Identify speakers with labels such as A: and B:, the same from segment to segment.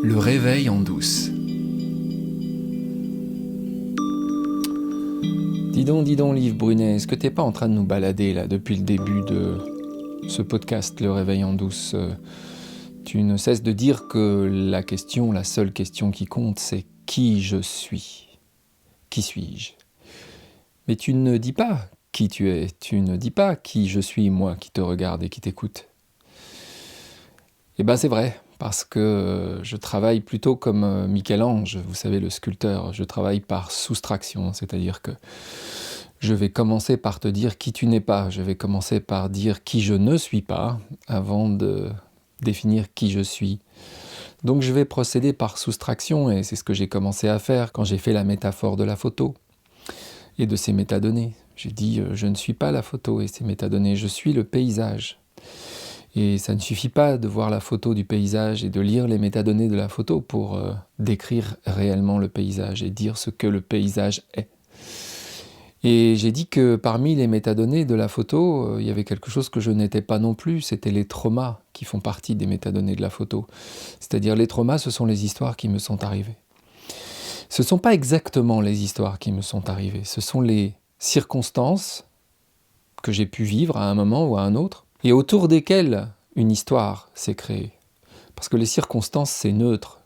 A: Le réveil en douce. Dis donc, Liv Brunet, est-ce que t'es pas en train de nous balader là depuis le début de ce podcast, Le réveil en douce? Tu ne cesses de dire que la seule question qui compte, c'est qui je suis. Qui suis-je? Mais tu ne dis pas qui tu es, tu ne dis pas qui je suis, moi, qui te regarde et qui t'écoute. Eh ben c'est vrai, parce que je travaille plutôt comme Michel-Ange, vous savez, le sculpteur. Je travaille par soustraction, c'est-à-dire que je vais commencer par te dire qui tu n'es pas. Je vais commencer par dire qui je ne suis pas, avant de définir qui je suis. Donc je vais procéder par soustraction, et c'est ce que j'ai commencé à faire quand j'ai fait la métaphore de la photo et de ses métadonnées. J'ai dit je ne suis pas la photo et ses métadonnées, je suis le paysage. Et ça ne suffit pas de voir la photo du paysage et de lire les métadonnées de la photo pour décrire réellement le paysage et dire ce que le paysage est. Et j'ai dit que parmi les métadonnées de la photo, il y avait quelque chose que je n'étais pas non plus, c'était les traumas qui font partie des métadonnées de la photo. C'est-à-dire les traumas, ce sont les histoires qui me sont arrivées. Ce ne sont pas exactement les histoires qui me sont arrivées, ce sont les circonstances que j'ai pu vivre à un moment ou à un autre, et autour desquelles une histoire s'est créée. Parce que les circonstances, c'est neutre.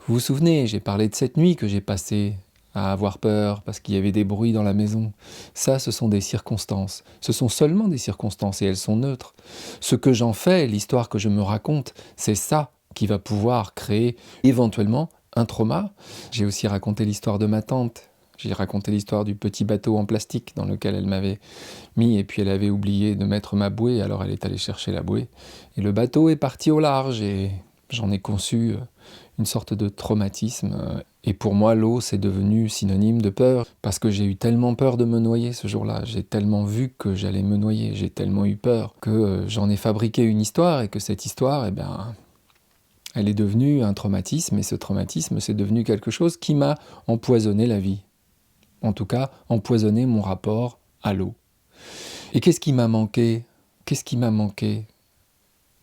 A: Vous vous souvenez, j'ai parlé de cette nuit que j'ai passée à avoir peur parce qu'il y avait des bruits dans la maison. Ça, ce sont des circonstances. Ce sont seulement des circonstances et elles sont neutres. Ce que j'en fais, l'histoire que je me raconte, c'est ça qui va pouvoir créer éventuellement un trauma. J'ai aussi raconté l'histoire de ma tante. J'ai raconté l'histoire du petit bateau en plastique dans lequel elle m'avait mis et puis elle avait oublié de mettre ma bouée, alors elle est allée chercher la bouée. Et le bateau est parti au large et j'en ai conçu une sorte de traumatisme. Et pour moi, l'eau, c'est devenu synonyme de peur parce que j'ai eu tellement peur de me noyer ce jour-là. J'ai tellement vu que j'allais me noyer, j'ai tellement eu peur que j'en ai fabriqué une histoire et que cette histoire, elle est devenue un traumatisme et ce traumatisme, c'est devenu quelque chose qui m'a empoisonné la vie. En tout cas, empoisonner mon rapport à l'eau. Et qu'est-ce qui m'a manqué? Qu'est-ce qui m'a manqué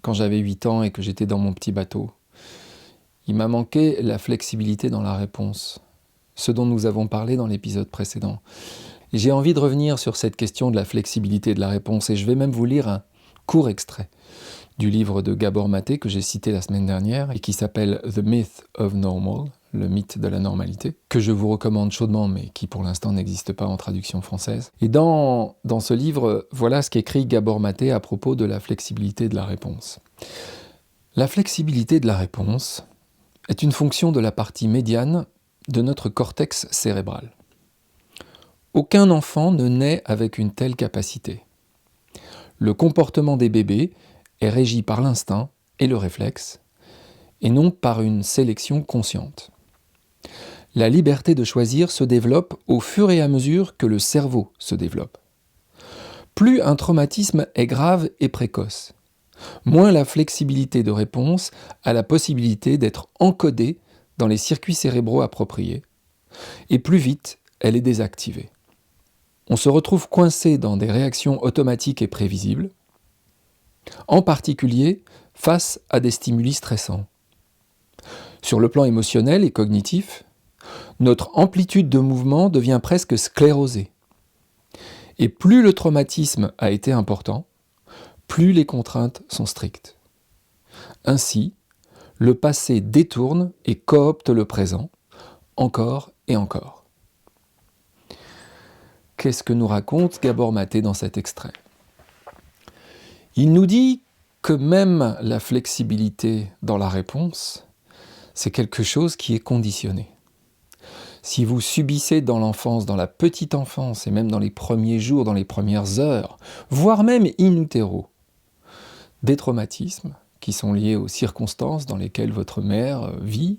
A: quand j'avais 8 ans et que j'étais dans mon petit bateau? Il m'a manqué la flexibilité dans la réponse, ce dont nous avons parlé dans l'épisode précédent. Et j'ai envie de revenir sur cette question de la flexibilité de la réponse, et je vais même vous lire un court extrait du livre de Gabor Maté que j'ai cité la semaine dernière et qui s'appelle « The Myth of Normal », le mythe de la normalité, que je vous recommande chaudement, mais qui pour l'instant n'existe pas en traduction française. Et dans ce livre, voilà ce qu'écrit Gabor Maté à propos de la flexibilité de la réponse. La flexibilité de la réponse est une fonction de la partie médiane de notre cortex cérébral. Aucun enfant ne naît avec une telle capacité. Le comportement des bébés est régi par l'instinct et le réflexe, et non par une sélection consciente. La liberté de choisir se développe au fur et à mesure que le cerveau se développe. Plus un traumatisme est grave et précoce, moins la flexibilité de réponse a la possibilité d'être encodée dans les circuits cérébraux appropriés, et plus vite elle est désactivée. On se retrouve coincé dans des réactions automatiques et prévisibles, en particulier face à des stimuli stressants. Sur le plan émotionnel et cognitif, notre amplitude de mouvement devient presque sclérosée. Et plus le traumatisme a été important, plus les contraintes sont strictes. Ainsi, le passé détourne et coopte le présent, encore et encore. Qu'est-ce que nous raconte Gabor Maté dans cet extrait? Il nous dit que même la flexibilité dans la réponse, c'est quelque chose qui est conditionné. Si vous subissez dans l'enfance, dans la petite enfance, et même dans les premiers jours, dans les premières heures, voire même in utero, des traumatismes qui sont liés aux circonstances dans lesquelles votre mère vit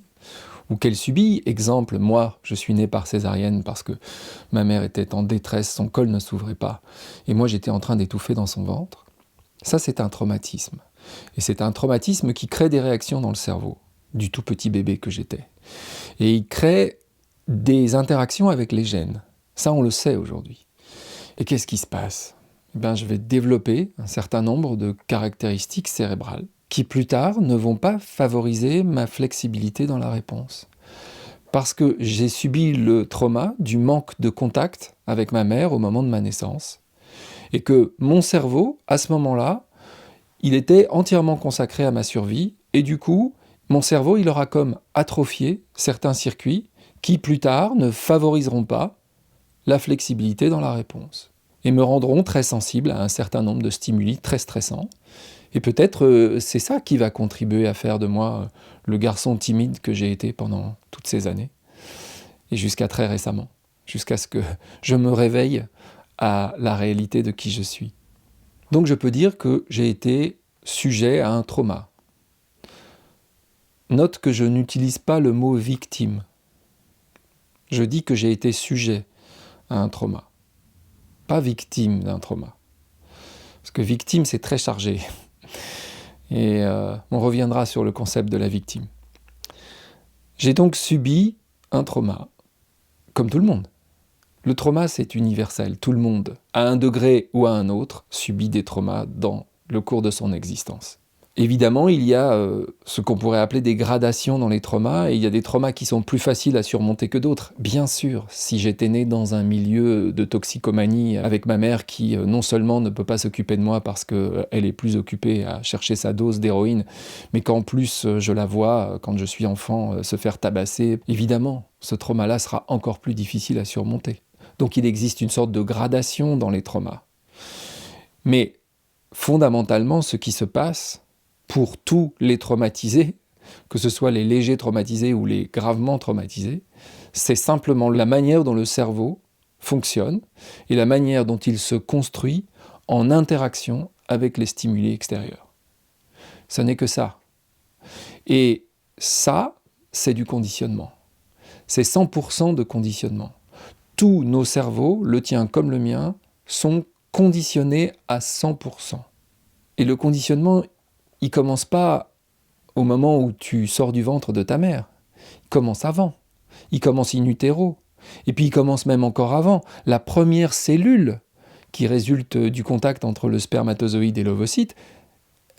A: ou qu'elle subit. Exemple, moi, je suis né par césarienne parce que ma mère était en détresse, son col ne s'ouvrait pas, et moi j'étais en train d'étouffer dans son ventre. Ça, c'est un traumatisme. Et c'est un traumatisme qui crée des réactions dans le cerveau, du tout petit bébé que j'étais. Et il crée des interactions avec les gènes. Ça, on le sait aujourd'hui. Et qu'est-ce qui se passe? Je vais développer un certain nombre de caractéristiques cérébrales qui plus tard ne vont pas favoriser ma flexibilité dans la réponse. Parce que j'ai subi le trauma du manque de contact avec ma mère au moment de ma naissance, et que mon cerveau, à ce moment-là, il était entièrement consacré à ma survie, et du coup, mon cerveau, il aura comme atrophié certains circuits qui, plus tard, ne favoriseront pas la flexibilité dans la réponse, et me rendront très sensible à un certain nombre de stimuli très stressants. Et peut-être c'est ça qui va contribuer à faire de moi le garçon timide que j'ai été pendant toutes ces années, et jusqu'à très récemment, jusqu'à ce que je me réveille à la réalité de qui je suis. Donc je peux dire que j'ai été sujet à un trauma. Note que je n'utilise pas le mot victime. Je dis que j'ai été sujet à un trauma, pas victime d'un trauma. Parce que victime, c'est très chargé. Et on reviendra sur le concept de la victime. J'ai donc subi un trauma, comme tout le monde. Le trauma, c'est universel. Tout le monde, à un degré ou à un autre, subit des traumas dans le cours de son existence. Évidemment, il y a ce qu'on pourrait appeler des gradations dans les traumas, et il y a des traumas qui sont plus faciles à surmonter que d'autres. Bien sûr, si j'étais né dans un milieu de toxicomanie avec ma mère qui non seulement ne peut pas s'occuper de moi parce qu'elle est plus occupée à chercher sa dose d'héroïne, mais qu'en plus je la vois, quand je suis enfant, se faire tabasser, évidemment, ce trauma-là sera encore plus difficile à surmonter. Donc il existe une sorte de gradation dans les traumas. Mais fondamentalement, ce qui se passe pour tous les traumatisés, que ce soit les légers traumatisés ou les gravement traumatisés, c'est simplement la manière dont le cerveau fonctionne et la manière dont il se construit en interaction avec les stimuli extérieurs. Ce n'est que ça. Et ça, c'est du conditionnement. C'est 100% de conditionnement. Tous nos cerveaux, le tien comme le mien, sont conditionnés à 100%. Et le conditionnement, il ne commence pas au moment où tu sors du ventre de ta mère. Il commence avant. Il commence in utero. Et puis il commence même encore avant. La première cellule qui résulte du contact entre le spermatozoïde et l'ovocyte,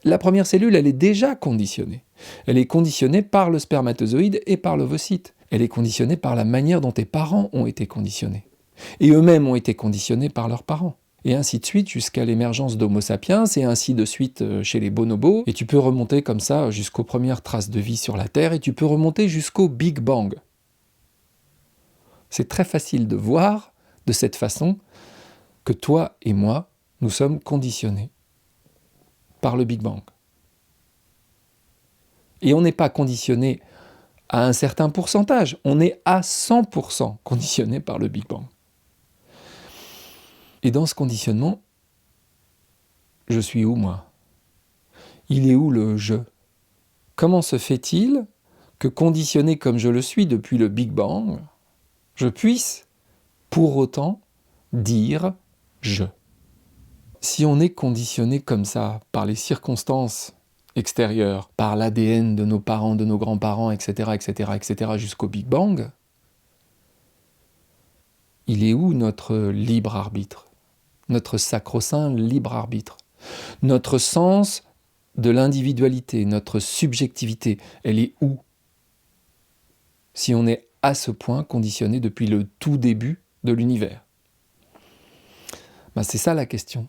A: la première cellule, elle est déjà conditionnée. Elle est conditionnée par le spermatozoïde et par l'ovocyte. Elle est conditionnée par la manière dont tes parents ont été conditionnés. Et eux-mêmes ont été conditionnés par leurs parents. Et ainsi de suite jusqu'à l'émergence d'Homo sapiens, et ainsi de suite chez les bonobos. Et tu peux remonter comme ça jusqu'aux premières traces de vie sur la Terre, et tu peux remonter jusqu'au Big Bang. C'est très facile de voir de cette façon que toi et moi, nous sommes conditionnés par le Big Bang. Et on n'est pas conditionné à un certain pourcentage, on est à 100% conditionné par le Big Bang. Et dans ce conditionnement, je suis où moi ? Il est où le je ? Comment se fait-il que conditionné comme je le suis depuis le Big Bang, je puisse pour autant dire je ? Si on est conditionné comme ça par les circonstances extérieures, par l'ADN de nos parents, de nos grands-parents, etc., jusqu'au Big Bang, il est où notre libre arbitre ? Notre sacro-saint libre arbitre ? Notre sens de l'individualité, notre subjectivité, elle est où ? Si on est à ce point conditionné depuis le tout début de l'univers. C'est ça la question.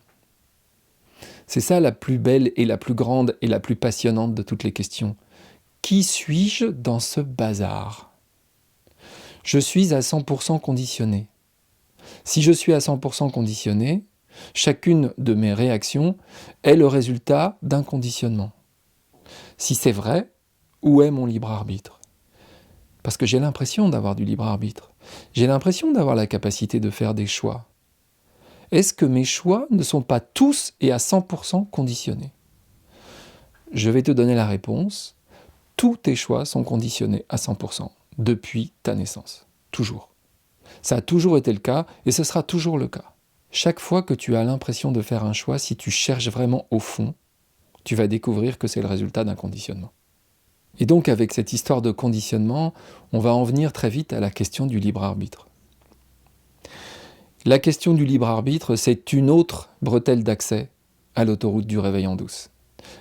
A: C'est ça la plus belle et la plus grande et la plus passionnante de toutes les questions. Qui suis-je dans ce bazar ? Je suis à 100% conditionné. Si je suis à 100% conditionné, chacune de mes réactions est le résultat d'un conditionnement. Si c'est vrai, où est mon libre arbitre ? Parce que j'ai l'impression d'avoir du libre arbitre. J'ai l'impression d'avoir la capacité de faire des choix. Est-ce que mes choix ne sont pas tous et à 100% conditionnés ? Je vais te donner la réponse. Tous tes choix sont conditionnés à 100% depuis ta naissance. Toujours. Ça a toujours été le cas et ce sera toujours le cas. Chaque fois que tu as l'impression de faire un choix, si tu cherches vraiment au fond, tu vas découvrir que c'est le résultat d'un conditionnement. Et donc avec cette histoire de conditionnement, on va en venir très vite à la question du libre arbitre. La question du libre arbitre, c'est une autre bretelle d'accès à l'autoroute du réveil en douce.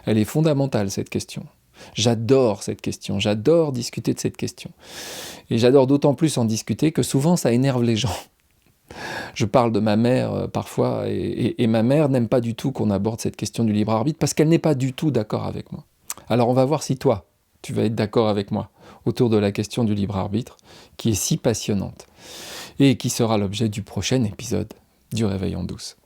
A: Elle est fondamentale, cette question. J'adore cette question, j'adore discuter de cette question. Et j'adore d'autant plus en discuter que souvent ça énerve les gens. Je parle de ma mère parfois, et ma mère n'aime pas du tout qu'on aborde cette question du libre arbitre parce qu'elle n'est pas du tout d'accord avec moi. Alors on va voir si toi, tu vas être d'accord avec moi autour de la question du libre arbitre, qui est si passionnante, et qui sera l'objet du prochain épisode du Réveil en douce.